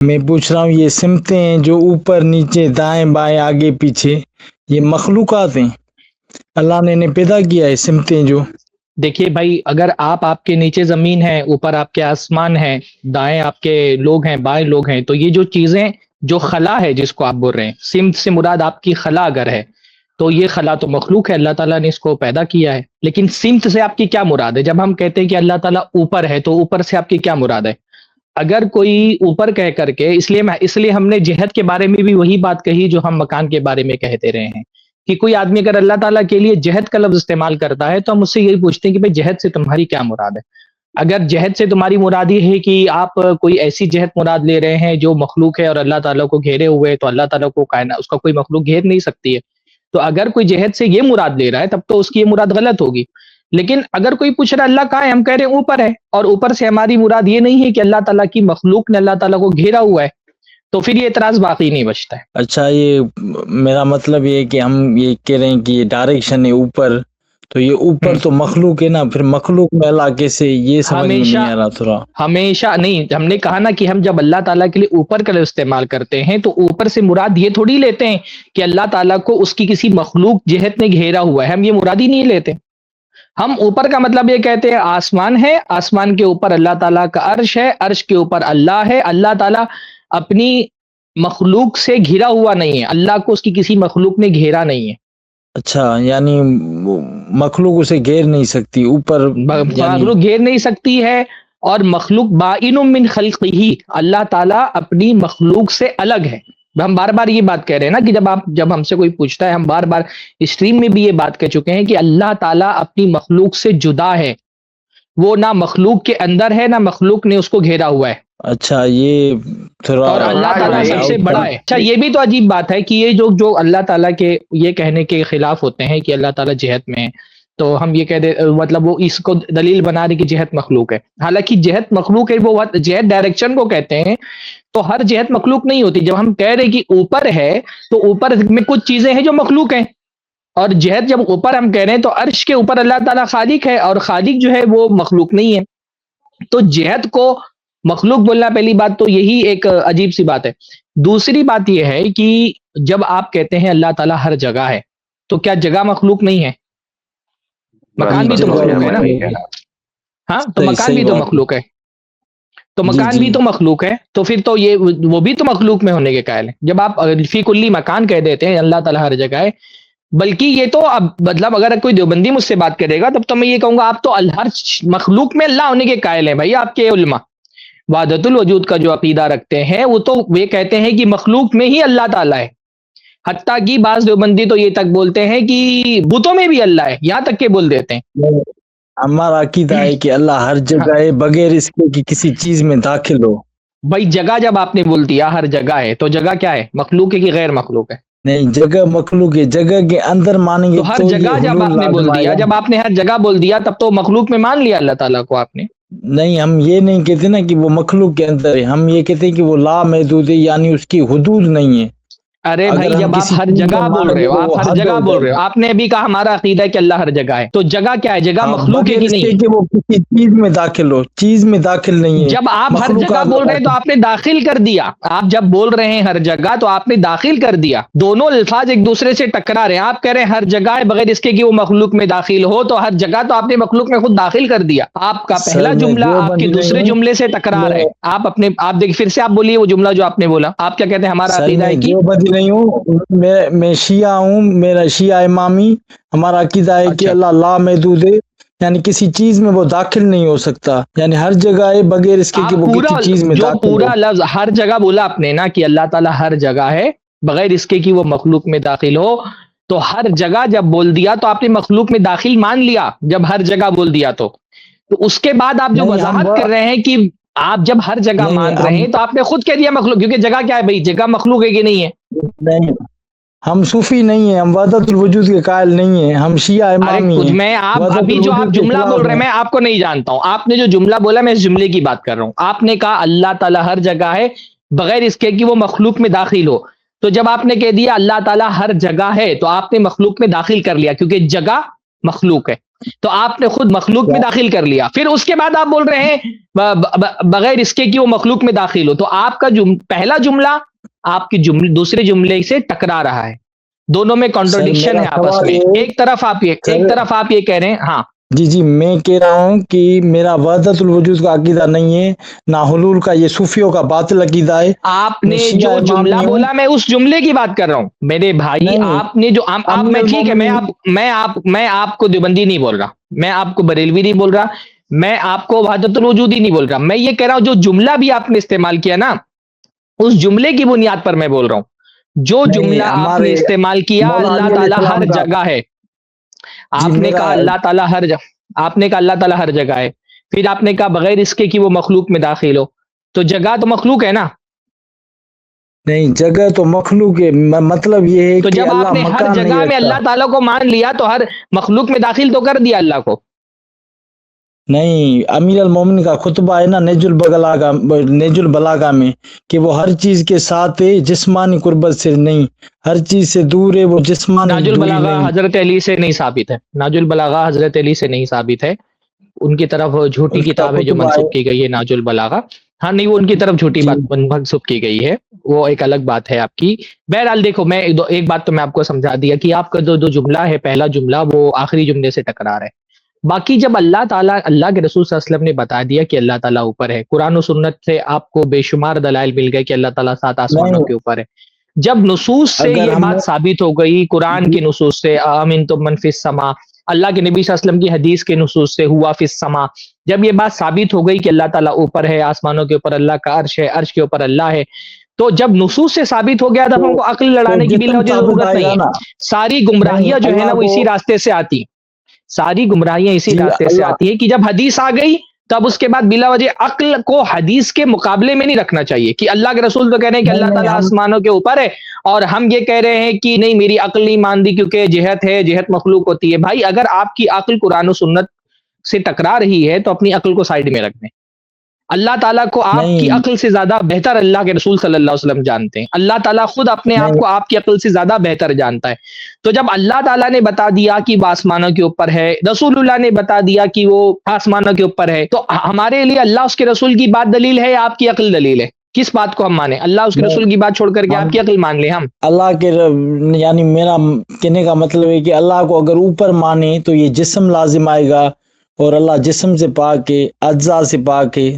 میں پوچھ رہا ہوں یہ سمتیں ہیں جو اوپر نیچے دائیں بائیں آگے پیچھے، یہ مخلوقات ہیں، اللہ نے انہیں پیدا کیا ہے سمتیں جو؟ دیکھیے بھائی، اگر آپ کے نیچے زمین ہے، اوپر آپ کے آسمان ہے، دائیں آپ کے لوگ ہیں، بائیں لوگ ہیں، تو یہ جو چیزیں جو خلا ہے جس کو آپ بول رہے ہیں، سمت سے مراد آپ کی خلا اگر ہے تو یہ خلا تو مخلوق ہے، اللہ تعالیٰ نے اس کو پیدا کیا ہے۔ لیکن سمت سے آپ کی کیا مراد ہے؟ جب ہم کہتے ہیں کہ اللہ تعالیٰ اوپر ہے تو اوپر سے آپ کی کیا مراد ہے؟ اگر کوئی اوپر کہہ کر کے، اس لیے ہم نے جہت کے بارے میں بھی وہی بات کہی جو ہم مکان کے بارے میں کہتے رہے ہیں، کہ کوئی آدمی اگر اللہ تعالیٰ کے لیے جہت کا لفظ استعمال کرتا ہے تو ہم اس سے یہی پوچھتے ہیں کہ بھئی جہت سے تمہاری کیا مراد ہے؟ اگر جہت سے تمہاری مراد یہ ہے کہ آپ کوئی ایسی جہت مراد لے رہے ہیں جو مخلوق ہے اور اللہ تعالیٰ کو گھیرے ہوئے، تو اللہ تعالیٰ کو اس کا کوئی مخلوق گھیر نہیں سکتی ہے۔ تو اگر کوئی جہت سے یہ مراد لے رہا ہے تب تو اس کی یہ مراد غلط ہوگی۔ لیکن اگر کوئی پوچھ رہا ہے اللہ کہاں ہے، ہم کہہ رہے ہیں اوپر ہے، اور اوپر سے ہماری مراد یہ نہیں ہے کہ اللہ تعالیٰ کی مخلوق نے اللہ تعالیٰ کو گھیرا ہوا ہے، تو پھر یہ اعتراض باقی نہیں بچتا ہے۔ اچھا، یہ میرا مطلب یہ ہے کہ ہم یہ کہہ رہے ہیں کہ یہ ڈائریکشن ہے اوپر، تو یہ اوپر تو مخلوق ہے نا، پھر مخلوق میں اللہ کیسے، یہ سمجھ میں نہیں آ رہا تھوڑا۔ ہمیشہ نہیں، ہم نے کہا نا کہ ہم جب اللہ تعالیٰ کے لیے اوپر کا لفظ استعمال کرتے ہیں تو اوپر سے مراد یہ تھوڑی لیتے ہیں کہ اللہ تعالیٰ کو اس کی کسی مخلوق جہت نے گھیرا ہوا ہے، ہم یہ مراد ہی نہیں لیتے۔ ہم اوپر کا مطلب یہ کہتے ہیں آسمان ہے، آسمان کے اوپر اللہ تعالیٰ کا عرش ہے، عرش کے اوپر اللہ ہے، اللہ تعالیٰ اپنی مخلوق سے گھرا ہوا نہیں ہے، اللہ کو اس کی کسی مخلوق نے گھیرا نہیں ہے۔ اچھا، یعنی مخلوق اسے گھیر نہیں سکتی اوپر، مخلوق گھیر نہیں سکتی ہے، اور مخلوق بائن من خلقہ، اللہ تعالیٰ اپنی مخلوق سے الگ ہے۔ ہم بار بار یہ بات کہہ رہے ہیں نا کہ جب ہم سے کوئی پوچھتا ہے، ہم بار بار اسٹریم میں بھی یہ بات کہہ چکے ہیں کہ اللہ تعالیٰ اپنی مخلوق سے جدا ہے، وہ نہ مخلوق کے اندر ہے نہ مخلوق نے اس کو گھیرا ہوا ہے۔ اچھا، یہ تھوڑا، اور اللہ تعالیٰ سب سے بڑا ہے۔ اچھا، یہ بھی تو عجیب بات ہے کہ یہ جو اللہ تعالیٰ کے یہ کہنے کے خلاف ہوتے ہیں کہ اللہ تعالیٰ جہت میں ہے، تو ہم یہ کہہ دے مطلب وہ اس کو دلیل بنا رہے کہ جہت مخلوق ہے، حالانکہ جہت مخلوق ہے، وہ جہت ڈائریکشن کو کہتے ہیں، تو ہر جہت مخلوق نہیں ہوتی۔ جب ہم کہہ رہے کہ اوپر ہے تو اوپر میں کچھ چیزیں ہیں جو مخلوق ہیں، اور جہت جب اوپر ہم کہہ رہے ہیں تو عرش کے اوپر اللہ تعالیٰ خالق ہے، اور خالق جو ہے وہ مخلوق نہیں ہے، تو جہت کو مخلوق بولنا پہلی بات تو یہی ایک عجیب سی بات ہے۔ دوسری بات یہ ہے کہ جب آپ کہتے ہیں اللہ تعالیٰ ہر جگہ ہے، تو کیا جگہ مخلوق نہیں ہے؟ مکان بھی تو مخلوق ہے نا، ہاں، تو مکان بھی تو مخلوق ہے، تو مکان بھی تو مخلوق ہے، تو پھر تو یہ وہ بھی تو مخلوق میں ہونے کے قائل ہے جب آپ فی کلی مکان کہہ دیتے ہیں اللہ تعالیٰ ہر جگہ ہے۔ بلکہ یہ تو اب مطلب اگر کوئی دیوبندی مجھ سے بات کرے گا تب تو میں یہ کہوں گا آپ تو ہر مخلوق میں اللہ ہونے کے قائل ہیں۔ بھائی آپ کے علماء وحدت الوجود کا جو عقیدہ رکھتے ہیں وہ تو یہ کہتے ہیں کہ مخلوق میں ہی اللہ تعالیٰ ہے، حتیٰ کہ بعض دیوبندی تو یہ تک بولتے ہیں کہ بتوں میں بھی اللہ ہے، یہاں تک کہ بول دیتے ہیں۔ ہمارا عقیدہ ہے کہ اللہ ہر جگہ ہے بغیر اس کے کہ کسی چیز میں داخل ہو۔ بھائی جگہ جب آپ نے بول دیا ہر جگہ ہے تو جگہ کیا ہے؟ مخلوق ہے کہ غیر مخلوق ہے؟ نہیں، جگہ مخلوق ہے، جگہ کے اندر مانیں گے تو ہر جگہ جب آپ نے بول دیا، جب آپ نے ہر جگہ بول دیا تب تو مخلوق میں مان لیا اللہ تعالیٰ کو آپ نے۔ نہیں، ہم یہ نہیں کہتے نا کہ وہ مخلوق کے اندر ہے، ہم یہ کہتے ہیں کہ وہ لا محدود ہے، یعنی اس کی حدود نہیں ہے۔ ارے بھائی جب آپ ہر جگہ بول رہے ہو، آپ ہر جگہ بول رہے ہو، آپ نے ابھی کہا ہمارا عقیدہ ہے کہ اللہ ہر جگہ ہے، تو جگہ کیا ہے؟ جگہ مخلوق ہے کہ نہیں؟ کہ وہ کسی چیز میں داخل ہو، چیز میں داخل نہیں ہے۔ جب آپ ہر جگہ بول رہے ہیں تو آپ نے داخل کر دیا، آپ جب بول رہے ہیں ہر جگہ تو آپ نے داخل کر دیا، دونوں الفاظ ایک دوسرے سے ٹکرا رہے ہیں۔ آپ کہہ رہے ہیں ہر جگہ ہے بغیر اس کے کہ وہ مخلوق میں داخل ہو، تو ہر جگہ تو آپ نے مخلوق میں خود داخل کر دیا۔ آپ کا پہلا جملہ آپ کے دوسرے جملے سے ٹکرا رہا ہے۔ آپ دیکھیں، پھر سے آپ بولیے وہ جملہ جو آپ نے بولا، آپ کیا کہتے ہیں؟ ہمارا عقیدہ ہے کہ نہیں ہوں، میں شیعہ ہوں، میرا شیعہ امامی، ہمارا عقیدہ ہے کہ اللہ لا محدود ہے، یعنی کسی چیز میں وہ داخل نہیں ہو سکتا، یعنی ہر جگہ ہے بغیر اس کے کہ وہ کسی چیز میں داخل ہو۔ پورا لفظ ہر جگہ بولا آپ نے نا کہ اللہ تعالیٰ ہر جگہ ہے بغیر اس کے کہ وہ مخلوق میں داخل ہو، تو ہر جگہ جب بول دیا تو آپ نے مخلوق میں داخل مان لیا جب ہر جگہ بول دیا، تو اس کے بعد آپ جو وضاحت کر رہے ہیں کہ آپ جب ہر جگہ مان رہے ہیں تو آپ نے خود کہہ دیا مخلوق، کیونکہ جگہ کیا ہے بھائی؟ جگہ مخلوق ہے کہ نہیں ہے؟ نہیں، ہم صوفی نہیں ہیں، ہم وحدت الوجود کے قائل نہیں ہیں، ہم شیعہ امامی ہیں۔ میں آپ ابھی جو آپ جملہ بول رہے ہیں میں آپ کو نہیں جانتا ہوں، آپ نے جو جملہ بولا میں اس جملے کی بات کر رہا ہوں۔ آپ نے کہا اللہ تعالیٰ ہر جگہ ہے بغیر اس کے کہ وہ مخلوق میں داخل ہو، تو جب آپ نے کہہ دیا اللہ تعالیٰ ہر جگہ ہے تو آپ نے مخلوق میں داخل کر لیا، کیونکہ جگہ مخلوق ہے۔ تو آپ نے خود مخلوق میں داخل کر لیا، پھر اس کے بعد آپ بول رہے ہیں بغیر اس کے کہ وہ مخلوق میں داخل ہو. تو آپ کا پہلا جملہ آپ کی دوسرے جملے سے ٹکرا رہا ہے، دونوں میں کانٹرڈکشن ہے آپس میں. ایک طرف آپ یہ کہہ رہے ہیں ہاں جی میں کہہ رہا ہوں کہ میرا وحدت الوجود کا عقیدہ نہیں ہے، نہ حلول کا، یہ صوفیوں کا باطل عقیدہ ہے. آپ نے جو جملہ بولا میں اس جملے کی بات کر رہا ہوں میرے بھائی. آپ نے جو میں ٹھیک ہے، میں آپ کو دیوبندی نہیں بول رہا، میں آپ کو بریلوی نہیں بول رہا، میں آپ کو وحدت الوجود ہی نہیں بول رہا. میں یہ کہہ رہا ہوں جو جملہ بھی آپ نے استعمال کیا نا، اس جملے کی بنیاد پر میں بول رہا ہوں. جو جملہ آپ نے استعمال کیا اللہ تعالیٰ ہر جگہ ہے. آپ نے کہا اللہ تعالیٰ ہر جگہ ہے، پھر آپ نے کہا بغیر اس کے کہ وہ مخلوق میں داخل ہو. تو جگہ تو مخلوق ہے نا؟ نہیں، جگہ تو مخلوق ہے. مطلب یہ ہے تو کہ جب آپ نے ہر جگہ میں اللہ تعالیٰ کو مان لیا تو ہر مخلوق میں داخل تو کر دیا اللہ کو. نہیں، امیر المومن کا خطبہ ہے نا نیج البلاغہ میں کہ وہ ہر چیز کے ساتھ ہے، جسمانی قربت سے نہیں، ہر چیز سے دور ہے، وہ جسمانی ناج دوری البلاغہ نہیں. حضرت علی سے نہیں ثابت ہے، ناج البلاغہ حضرت علی سے نہیں ثابت ہے. ان کی طرف جھوٹی اس کا کتاب ہے جو خطبہ منسوب کی گئی ہے ناج البلاغہ. ہاں نہیں، وہ ان کی طرف جھوٹی جی بات منسوب کی گئی ہے، وہ ایک الگ بات ہے آپ کی. بہرحال دیکھو، میں ایک بات تو میں آپ کو سمجھا دیا کہ آپ کا جو جملہ ہے، پہلا جملہ وہ آخری جملے سے ٹکرا رہا ہے. باقی جب اللہ تعالیٰ، اللہ کے رسول صلی اللہ علیہ وسلم نے بتا دیا کہ اللہ تعالیٰ اوپر ہے، قرآن و سنت سے آپ کو بے شمار دلائل مل گئے کہ اللہ تعالیٰ 7 آسمانوں نہیں، کے اوپر ہے. جب نصوص سے اگر یہ ہم بات ثابت ہو گئی، قرآن کی نصوص سے امنتم من فی السماء، اللہ کے نبی صلی اللہ علیہ وسلم کی حدیث کے نصوص سے ہوا فی السماء، جب یہ بات ثابت ہو گئی کہ اللہ تعالیٰ اوپر ہے، آسمانوں کے اوپر اللہ کا عرش ہے، عرش کے اوپر اللہ ہے، تو جب نصوص سے ثابت ہو گیا تب ہم کو عقل لڑانے کی بلا وجہ ثابت ضرورت آئے نہیں گا ہے. نا. ساری نہیں، گمراہیاں جو ہے نا اللہ وہ کو، اسی راستے سے آتی، ساری گمراہیاں اسی جی راستے سے اللہ، آتی ہے کہ جب حدیث آ گئی تب اس کے بعد بلا وجہ عقل کو حدیث کے مقابلے میں نہیں رکھنا چاہیے کہ اللہ کے رسول تو کہہ رہے ہیں کہ اللہ نہیں تعالیٰ ہم آسمانوں کے اوپر ہے اور ہم یہ کہہ رہے ہیں کہ نہیں میری عقل نہیں مانتی کیونکہ جہت ہے، جہت مخلوق ہوتی ہے. بھائی اگر آپ کی عقل قرآن و سنت سے ٹکرا رہی ہے تو اپنی عقل کو سائیڈ میں رکھ دیں. اللہ تعالیٰ کو آپ کی نہیں عقل سے زیادہ بہتر اللہ کے رسول صلی اللہ علیہ وسلم جانتے ہیں. اللہ تعالیٰ خود اپنے آپ نہیں کو آپ کی عقل سے زیادہ بہتر جانتا ہے. تو جب اللہ تعالیٰ نے بتا دیا کہ وہ آسمانوں کے اوپر ہے، رسول اللہ نے بتا دیا کہ وہ آسمانوں کے اوپر ہے، تو ہمارے لیے اللہ اس کے رسول کی بات دلیل ہے یا آپ کی عقل دلیل ہے؟ کس بات کو ہم مانیں؟ اللہ اس کے نہیں رسول کی بات چھوڑ کر کے ہم آپ کی عقل مان لیں ہم؟ اللہ کے یعنی میرا کہنے کا مطلب ہے کہ اللہ کو اگر اوپر مانے تو یہ جسم لازم آئے گا، اور اللہ جسم سے پاک ہے، اجزاء سے پاک ہے،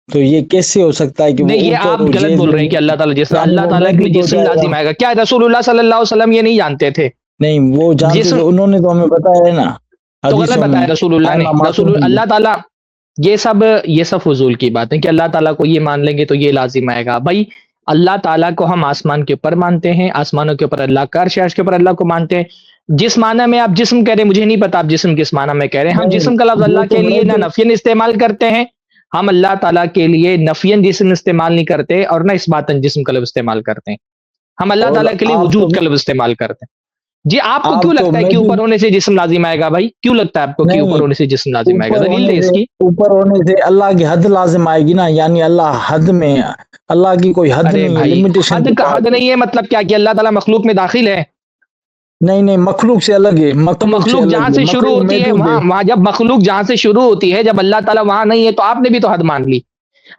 تو یہ کیسے ہو سکتا ہے کہ وہ نہیں، یہ اوپر آپ ہو غلط بول رہے ہیں کہ اللہ تعالیٰ جسم، یعنی اللہ وہ تعالیٰ کے محدود لیے ہو جسم جائے گا. لازم آئے گا. کیا رسول اللہ صلی اللہ علیہ وسلم یہ نہیں جانتے تھے؟ نہیں، وہ جانتے جسم تھے، انہوں نے تو ہمیں بتایا ہے نا تو غلط حدیثوں میں، بتایا رسول اللہ نے. آئمہ رسول معصومین نے. اللہ تعالیٰ یہ سب فضول کی بات ہے کہ اللہ تعالیٰ کو یہ مان لیں گے تو یہ لازم آئے گا. بھائی اللہ تعالیٰ کو ہم آسمان کے اوپر مانتے ہیں، آسمانوں کے اوپر اللہ کا عرش ہے، عرش کے اوپر اللہ کو مانتے ہیں. جس معنی میں آپ جسم کہہ رہے ہیں مجھے نہیں پتا آپ جسم کس معنی میں کہہ رہے ہیں. ہم نہیں، جسم کا لفظ وہ اللہ تو کے لیے نہ محدود. نفین استعمال کرتے ہیں، ہم اللہ تعالیٰ کے لیے نفین جسم استعمال نہیں کرتے اور نہ اثباتاً جسم کا لفظ استعمال کرتے ہیں. ہم اللہ اور تعالیٰ کے لیے آپ تو وجود کا لفظ استعمال کرتے ہیں. جی آپ کو کیوں لگتا ہے کہ اوپر ہونے سے جسم لازم آئے گا؟ بھائی کیوں لگتا ہے آپ کو کہ اوپر نہیں، ہونے سے جسم لازم آئے گا؟ اوپر دلیل ہونے دے اس سے کی. اوپر ہونے سے اللہ کی حد لازم آئے گی نا، یعنی اللہ حد میں ہے. اللہ کی کوئی حد ارے نہیں ہے، بھائی لمیٹیشن حد کے کا حد پاس ہے. نہیں ہے مطلب کیا کہ اللہ تعالیٰ مخلوق میں داخل ہے؟ نہیں، مخلوق سے الگ ہے، تو مخلوق سے مخلوق جہاں الگ ہے، سے شروع مخلوق ہوتی ہے محدود ہے. وہاں جب مخلوق جہاں سے شروع ہوتی ہے، جب اللہ تعالیٰ وہاں نہیں ہے تو آپ نے بھی تو حد مان لی.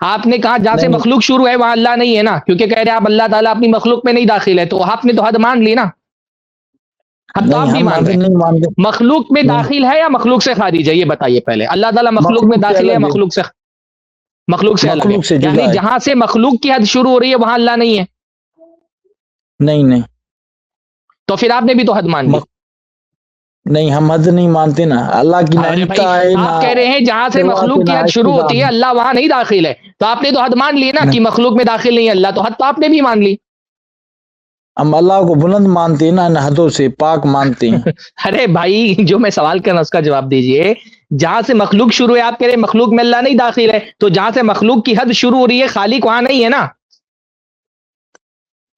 آپ نے کہا جہاں سے نہیں مخلوق شروع ہے وہاں اللہ نہیں ہے نا، کیونکہ کہہ رہے آپ اللہ تعالیٰ اپنی مخلوق میں نہیں داخل ہے، تو آپ نے تو حد مان لی نا. حد تو آپ نہیں، بھی ہم مان حد رہے ہیں. نہیں مانتے. مخلوق میں نہیں، داخل ہے یا مخلوق سے خارج ہے؟ یہ بتائیے پہلے. اللہ تعالیٰ مخلوق میں سے داخل ہے یا الگ مخلوق سے الگ ہے؟ مخلوق سے یعنی جدا ہے. جہاں سے مخلوق کی حد شروع ہو رہی ہے وہاں اللہ نہیں ہے، نہیں، تو پھر آپ نے بھی تو حد مان لی. نہیں، ہم حد نہیں مانتے نا. اللہ کی نہ ارے بھائی انتہا ہے، نہ آپ کہہ رہے ہیں جہاں سے شروعات ہے، مخلوق کی نہ حد شروع ہوتی ہے اختتام. اللہ وہاں نہیں داخل ہے، تو آپ نے تو حد مان لی نا کہ مخلوق میں داخل نہیں ہے اللہ، تو حد تو آپ نے بھی مان لی. ہم اللہ کو بلند مانتے ہیں نا، ان حدوں سے پاک مانتے ہیں. ارے بھائی جو میں سوال کرنا اس کا جواب دیجئے. جہاں سے مخلوق شروع ہے آپ کہہ رہے ہیں مخلوق میں اللہ نہیں داخل ہے، تو جہاں سے مخلوق کی حد شروع ہو رہی ہے خالق وہاں نہیں ہے نا.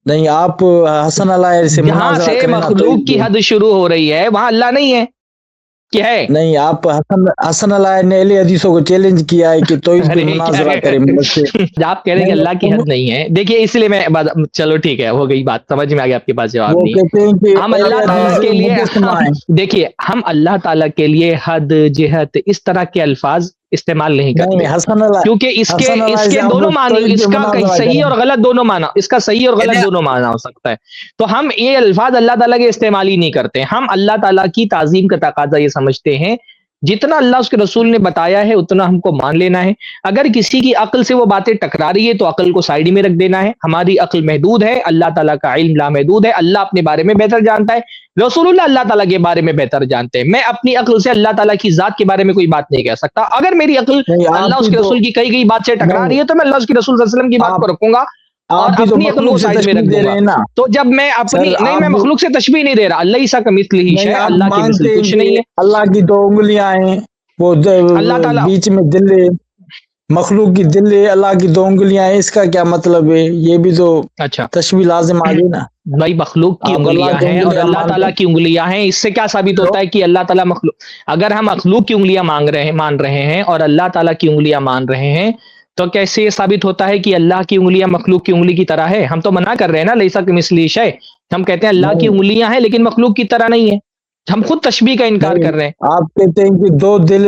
نہیں، آپ حسن اللہ سے جہاں مناظرہ سے کریں نا تو مخلوق کی حد شروع ہو رہی ہے وہاں اللہ نہیں ہے. کہ ہے؟ نہیں، آپ حسن علیہ نے اہل حدیثوں کو چیلنج کیا ہے کہ توحید پہ ارے مناظرہ کریں مجھ سے. آپ کہہ رہے ہیں کہ اللہ کی حد نہیں ہے. دیکھیے اس لیے میں چلو ٹھیک ہے، ہو گئی بات، سمجھ میں آ گیا، آپ کے پاس جواب وہ نہیں کہتے ہیں کہ ہے. ہم اہل اللہ تعالیٰ حدیث کے لیے مجسمہ ہیں. دیکھیے ہم اللہ تعالیٰ کے لیے حد، جہت، اس طرح کے الفاظ استعمال نہیں کرتے، نہیں، کیونکہ اس حسن علیہ کے سے ہم دونوں لوگ معنی، توحید اس پہ کا مناظرہ صحیح کریں. اور غلط دونوں معنی، اس کا صحیح اور غلط دونوں معنی ہو سکتا ہے. تو ہم یہ الفاظ اللہ تعالیٰ کے استعمال ہی نہیں کرتے. ہم اللہ تعالیٰ کی تعظیم کا تقاضا یہ سمجھتے ہیں، جتنا اللہ اس کے رسول نے بتایا ہے اتنا ہم کو مان لینا ہے. اگر کسی کی عقل سے وہ باتیں ٹکرا رہی ہے تو عقل کو سائڈ میں رکھ دینا ہے. ہماری عقل محدود ہے، اللہ تعالیٰ کا علم لامحدود ہے. اللہ اپنے بارے میں بہتر جانتا ہے، رسول اللہ تعالیٰ کے بارے میں بہتر جانتے ہیں. میں اپنی عقل سے اللہ تعالیٰ کی ذات کے بارے میں کوئی بات نہیں کہہ سکتا. اگر میری عقل نہیں، اللہ آپ اس بھی کے تو رسول کی کئی گئی بات سے ٹکرا نہیں، رہی ہے تو میں اللہ اس کے رسول صلی اللہ علیہ وسلم کی بات آپ کو رکھوں گا اور آپ بھی تو اپنی عقل کو مخلوق سے سائڈ میں تشبیہ رکھ دے دوں رہے گا. ہیں نا تو جب میں اپنی سر. نہیں، آپ میں مخلوق سے تشبیہ نہیں دے رہا. اللہ عیسیٰ کا مثل ہی نہیں، ہے، آپ اللہ کی مثل مانتے ہیں کچھ کہ نہیں ہے. اللہ کی 2 انگلیاں ہیں، وہ اللہ تعالیٰ بیچ میں دل ہے، مخلوق کی دل ہے، اللہ کی 2 انگلیاں ہیں. اس کا کیا مطلب ہے؟ یہ بھی تو اچھا تشبیہ لازم آ گئی نا. بھائی مخلوق کی آپ اللہ انگلیاں کی ہیں اور انگلیاں اللہ مانتے تعالیٰ ہیں کی انگلیاں ہیں، اس سے کیا ثابت تو ہوتا ہے کہ اللہ تعالیٰ مخلوق، اگر ہم مخلوق کی انگلیاں مان رہے ہیں اور اللہ تعالیٰ کی انگلیاں مان رہے ہیں تو کیسے یہ ثابت ہوتا ہے کہ اللہ کی انگلیاں مخلوق کی انگلی کی طرح ہے؟ ہم تو منع کر رہے ہیں نا، لیسا کمثلہ شیء. ہم کہتے ہیں اللہ کی نہیں انگلیاں ہیں لیکن مخلوق کی طرح نہیں ہے. ہم خود تشبیہ کا انکار نہیں، کر رہے ہیں. آپ کہتے ہیں کہ 2 دل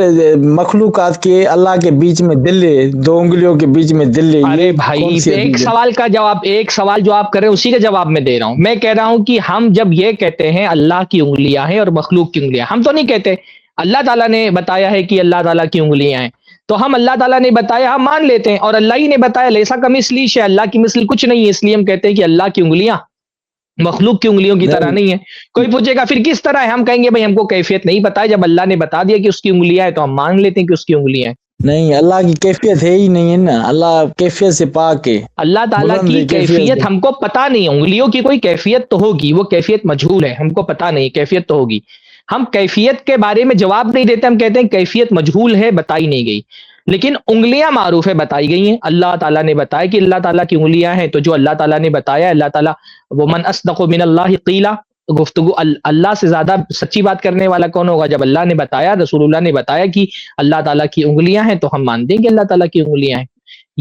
مخلوقات کے اللہ کے بیچ میں دل ہے، 2 انگلیوں کے بیچ میں دل ہے. ارے یہ کون بھائی سی ایک حدیث ہے؟ سوال کا جواب، ایک سوال جو آپ کر رہے ہیں اسی کا جواب میں دے رہا ہوں. میں کہہ رہا ہوں کہ ہم جب یہ کہتے ہیں اللہ کی انگلیاں ہیں اور مخلوق کی انگلیاں، ہم تو نہیں کہتے. اللہ تعالیٰ نے بتایا ہے کہ اللہ تعالیٰ کی انگلیاں ہیں تو ہم اللہ تعالیٰ نے بتایا ہم مان لیتے ہیں، اور اللہ ہی نے بتایا لیسا کمثلہ شیء، اللہ کی مثل کچھ نہیں ہے، اس لیے ہم کہتے ہیں کہ اللہ کی انگلیاں مخلوق کی انگلیوں کی طرح نہیں نہیں ہے. کوئی پوچھے گا پھر کس طرح ہے؟ ہم کہیں گے بھائی ہم کو کیفیت نہیں پتا ہے، جب اللہ نے بتا دیا کہ اس کی انگلیاں ہیں تو ہم مان لیتے ہیں کہ اس کی انگلیاں ہیں. نہیں، اللہ کی کیفیت ہے ہی نہیں ہے نا. اللہ کیفیت سے پاک ہے، اللہ تعالیٰ بلند کی ہے کیفیت سے. ہم کو پتا نہیں ہے. انگلیوں کی کوئی کیفیت تو ہوگی، وہ کیفیت مجہول ہے، ہم کو پتا نہیں، کیفیت تو ہوگی. ہم کیفیت کے بارے میں جواب نہیں دیتے، ہم کہتے ہیں کیفیت مجہول ہے، بتائی نہیں گئی. لیکن انگلیاں معروف ہے، بتائی گئی ہیں. اللہ تعالیٰ نے بتایا کہ اللہ تعالیٰ کی انگلیاں ہیں، تو جو اللہ تعالیٰ نے بتایا، اللہ تعالیٰ ومن اصدق من اللہ قیلا، گفتگو اللہ سے زیادہ سچی بات کرنے والا کون ہوگا؟ جب اللہ نے بتایا، رسول اللہ نے بتایا کہ اللہ تعالیٰ کی انگلیاں ہیں تو ہم مان دیں کہ اللہ تعالیٰ کی انگلیاں ہیں.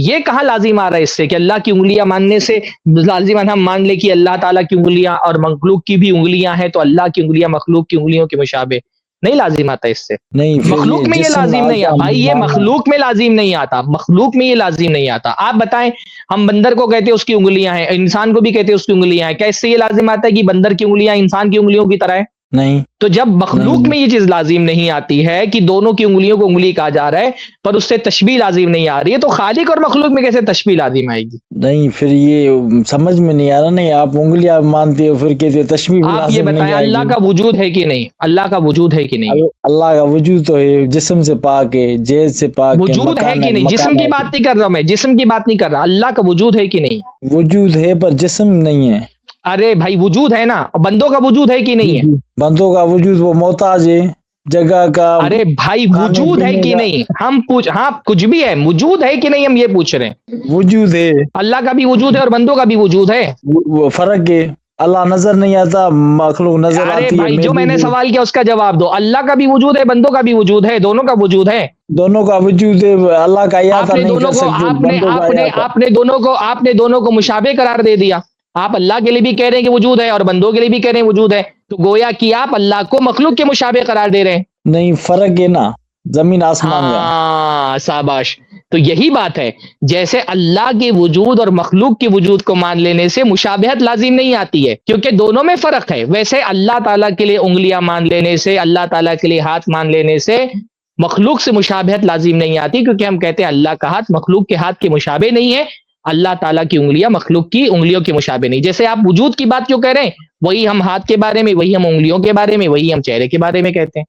یہ کہاں لازم آ رہا ہے اس سے کہ اللہ کی انگلیاں ماننے سے لازم ہم مان لیں کہ اللہ تعالیٰ کی انگلیاں اور مخلوق کی بھی انگلیاں ہیں تو اللہ کی انگلیاں مخلوق کی انگلیوں کے مشابہ؟ نہیں لازم آتا اس سے. نہیں، پھر مخلوق میں یہ جسم لازم نہیں آتا آتا بھائی، یہ ماننا. مخلوق میں لازم نہیں آتا، مخلوق میں یہ لازم نہیں آتا. آپ بتائیں، ہم بندر کو کہتے ہیں اس کی انگلیاں ہیں، انسان کو بھی کہتے ہیں اس کی انگلیاں ہیں، کیا اس سے یہ لازم آتا ہے کہ بندر کی انگلیاں انسان کی انگلیوں کی طرح ہے؟ نہیں تو جب مخلوق نہیں میں یہ چیز لازم نہیں آتی ہے کہ دونوں کی انگلیوں کو انگلی کہا جا رہا ہے پر اس سے تشبیہ لازم نہیں آ رہی ہے، تو خالق اور مخلوق میں کیسے تشبیہ لازم آئے گی؟ نہیں، پھر یہ سمجھ میں نہیں آ رہا. نہیں، آپ انگلیاں مانتے ہو پھر کہتے ہو تشبیہ بھی آپ یہ لازم بتائیں نہیں آئے اللہ گی. کا وجود ہے کہ نہیں؟ اللہ کا وجود ہے کہ نہیں؟ اللہ کا وجود تو ہے، جسم سے پاک ہے، جہد سے پاک ہے، وجود ہے کہ نہیں؟ جسم کی مکانات بات نہیں کر رہا میں، جسم کی بات نہیں کر رہا، اللہ کا وجود ہے کہ نہیں؟ وجود ہے پر جسم نہیں ہے. ارے بھائی وجود ہے نا، اور بندوں کا وجود ہے کہ نہیں ہے؟ بندوں کا وجود وہ محتاج ہے جگہ کا، ارے بھائی کھانے وجود ہے پینے کہ کا. نہیں؟ ہم پوچھ، ہاں کچھ بھی ہے، وجود ہے کہ نہیں ہم یہ پوچھ رہے ہیں. وجود ہے، اللہ کا بھی وجود ہے اور بندوں کا بھی وجود ہے. وہ فرق ہے. اللہ نظر نہیں آتا، مخلوق نظر ارے آتی ہے، بھائی جو میں محدود نے ہے. سوال کیا اس کا جواب دو. اللہ کا بھی وجود ہے، بندوں کا بھی وجود ہے، دونوں کا وجود ہے. دونوں کا وجود ہے. اللہ کا آپ احاطہ نے نہیں دونوں کر کو سکتے، آپ نے بندوں کا آپ نے احاطہ. آپ نے دونوں کو مشابہ قرار دے دیا. آپ اللہ کے لیے بھی کہہ رہے ہیں کہ وجود ہے اور بندوں کے لیے بھی کہہ رہے ہیں وجود ہے، تو گویا کہ آپ اللہ کو مخلوق کے مشابہ قرار دے رہے ہیں. نہیں، فرق ہے نا زمین آسمان کا. ہاں شاباش. تو یہی بات ہے، جیسے اللہ کے وجود اور مخلوق کے وجود کو مان لینے سے مشابہت لازم نہیں آتی ہے کیونکہ دونوں میں فرق ہے، ویسے اللہ تعالیٰ کے لیے انگلیاں مان لینے سے، اللہ تعالیٰ کے لیے ہاتھ مان لینے سے مخلوق سے مشابہت لازم نہیں آتی، کیونکہ ہم کہتے ہیں اللہ کا ہاتھ مخلوق کے ہاتھ کے مشابہ نہیں ہے، اللہ تعالیٰ کی انگلیاں مخلوق کی انگلیوں کے مشابہ نہیں. جیسے آپ وجود کی بات کیوں کہہ رہے ہیں، وہی ہم ہاتھ کے بارے میں، وہی ہم انگلیوں کے بارے میں، وہی ہم چہرے کے بارے میں کہتے ہیں.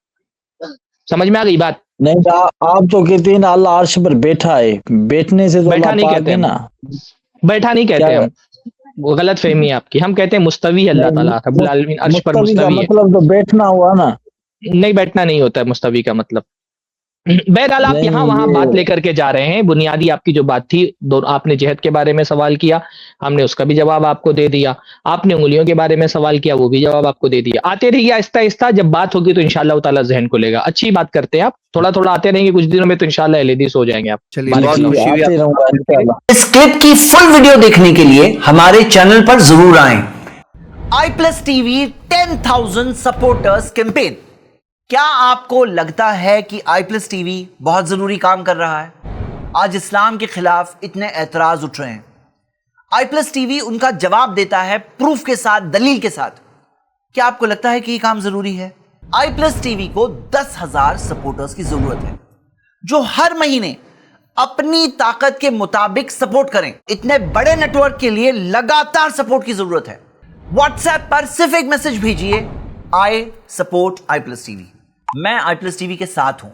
سمجھ میں آ گئی بات؟ نہیں، آپ تو کہتے ہیں نا اللہ عرش پر بیٹھا ہے، بیٹھنے سے تو بیٹھا اللہ نہیں پاک کہتے ہے ہم، نا. بیٹھا نہیں کہتے ہم، وہ غلط فہمی ہے آپ کی. ہم کہتے ہیں مستوی ہے اللہ تعالیٰ رب العالمین، عرش پر مستوی کا مستوی ہے. مطلب تو بیٹھنا ہوا نا. نہیں بیٹھنا نہیں ہوتا ہے مستوی کا مطلب. بہرحال آپ نہیں، یہاں وہاں یہ- بات لے کر کے جا رہے ہیں. بنیادی آپ کی جو بات تھی، آپ نے جہد کے بارے میں سوال کیا، ہم نے اس کا بھی جواب آپ کو دے دیا. آپ نے انگلیوں کے بارے میں سوال کیا، وہ بھی جواب آپ کو دے دیا. آتے رہیے آہستہ آہستہ، جب بات ہوگی تو انشاءاللہ تعالیٰ ذہن کھلے گا. اچھی بات کرتے ہیں آپ، تھوڑا تھوڑا آتے رہیں گے، کچھ دنوں میں تو انشاءاللہ LEDs ہو جائیں گے آپ. چلیے بارک بہت اللہ. خوشی ہوئی آتے رہوں گا انشاءاللہ. اس کلپ کی فل ویڈیو دیکھنے کے لیے ہمارے چینل پر ضرور آئیں. I plus T V 10,000 supporters campaign. کیا آپ کو لگتا ہے کہ آئی پلس ٹی وی بہت ضروری کام کر رہا ہے؟ آج اسلام کے خلاف اتنے اعتراض اٹھ رہے ہیں. آئی پلس ٹی وی ان کا جواب دیتا ہے پروف کے ساتھ، دلیل کے ساتھ. کیا آپ کو لگتا ہے کہ یہ کام ضروری ہے؟ آئی پلس ٹی وی کو 10,000 سپورٹرز کی ضرورت ہے جو ہر مہینے اپنی طاقت کے مطابق سپورٹ کریں. اتنے بڑے نیٹ ورک کے لیے لگاتار سپورٹ کی ضرورت ہے. واٹس ایپ پر صرف ایک میسج بھیجئے، I support I plus T V. میں آئی پلس ٹی وی کے ساتھ ہوں.